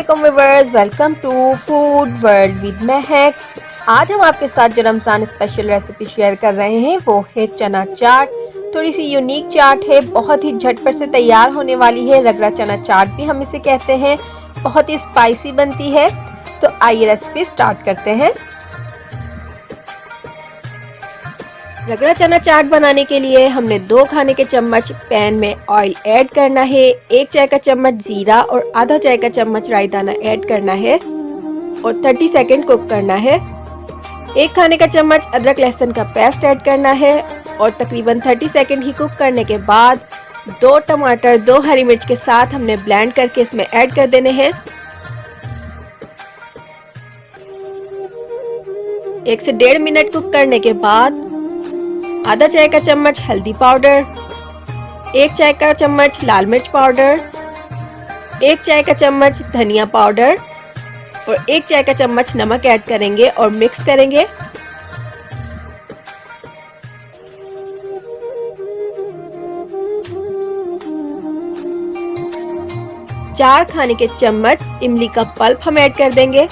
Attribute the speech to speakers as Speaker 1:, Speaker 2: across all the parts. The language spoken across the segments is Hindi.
Speaker 1: अस्सलामुअलैकुम viewers, welcome to food world with Mahak. आज हम आपके साथ जो रमज़ान स्पेशल रेसिपी शेयर कर रहे हैं वो है चना चाट। थोड़ी सी यूनिक चाट है, बहुत ही झटपट से तैयार होने वाली है। रगड़ा चना चाट भी हम इसे कहते हैं। बहुत ही स्पाइसी बनती है। तो आइए रेसिपी स्टार्ट करते हैं। रगड़ा चना चाट बनाने के लिए हमने 2 खाने के चम्मच पैन में ऑयल ऐड करना है। 1 चाय का चम्मच जीरा और आधा चाय का चम्मच राई दाना ऐड करना है और 30 सेकंड कुक करना है। 1 खाने का चम्मच अदरक लहसुन का पेस्ट ऐड करना है और तकरीबन 30 सेकंड ही कुक करने के बाद 2 टमाटर 2 हरी मिर्च के साथ हमने ब्लेंड करके इसमें ऐड कर देने हैं। 1 से 1.5 मिनट कुक करने के बाद आधा चाय का चम्मच हल्दी पाउडर, 1 चाय का चम्मच लाल मिर्च पाउडर, 1 चाय का चम्मच धनिया पाउडर और 1 चाय का चम्मच नमक ऐड करेंगे और मिक्स करेंगे। चार खाने के चम्मच इमली का पल्प हम ऐड कर देंगे।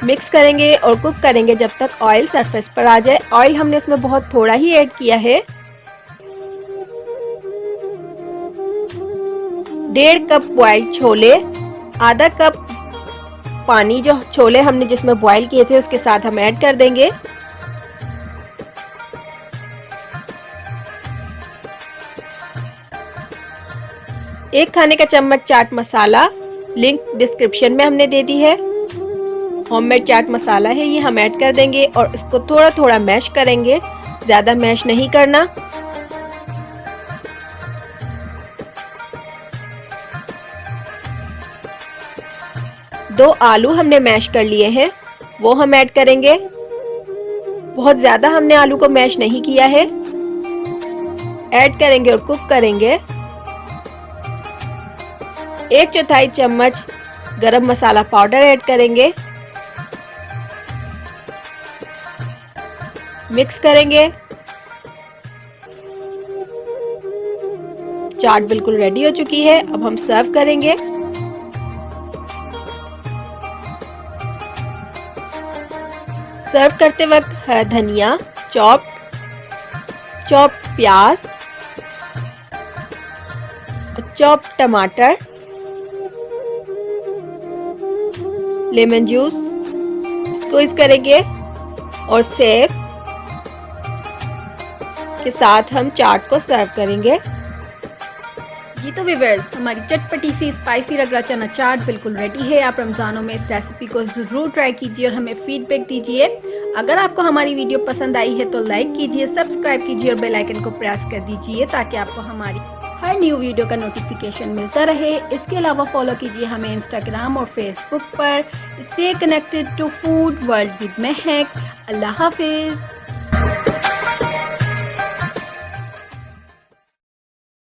Speaker 1: मिक्स करेंगे और कुक करेंगे जब तक ऑयल सरफेस पर आ जाए। ऑयल हमने इसमें बहुत थोड़ा ही ऐड किया है। 1.5 कप बॉइल्ड छोले, आधा कप पानी जो छोले हमने जिसमें बॉईल किए थे उसके साथ हम ऐड कर देंगे। एक खाने का चम्मच चाट मसाला, लिंक डिस्क्रिप्शन में हमने दे दी है। होममेड चाट मसाला है, ये हम ऐड कर देंगे और इसको थोड़ा थोड़ा मैश करेंगे, ज्यादा मैश नहीं करना। दो आलू हमने मैश कर लिए हैं, वो हम ऐड करेंगे। बहुत ज्यादा हमने आलू को मैश नहीं किया है। ऐड करेंगे और कुक करेंगे। 1/4 चम्मच गरम मसाला पाउडर ऐड करेंगे। मिक्स करेंगे। चाट बिल्कुल रेडी हो चुकी है। अब हम सर्व करेंगे। सर्व करते वक्त हरा धनिया, चॉप प्याज और चॉप टमाटर, लेमन जूस स्क्वीज करेंगे और सेब के साथ हम चाट को सर्व करेंगे। जी तो व्यूअर्स, हमारी चटपटी सी स्पाइसी रगड़ा चना चाट बिल्कुल रेडी है। आप रमजानों में इस रेसिपी को जरूर ट्राई कीजिए और हमें फीडबैक दीजिए। अगर आपको हमारी वीडियो पसंद आई है तो लाइक कीजिए, सब्सक्राइब कीजिए और बेल आइकन को प्रेस कर दीजिए ताकि आपको हमारी हर न्यू वीडियो का नोटिफिकेशन मिलता रहे। इसके अलावा फॉलो कीजिए हमें इंस्टाग्राम और फेसबुक पर। Stay connected to food world with Mahak. अल्लाह हाफिज।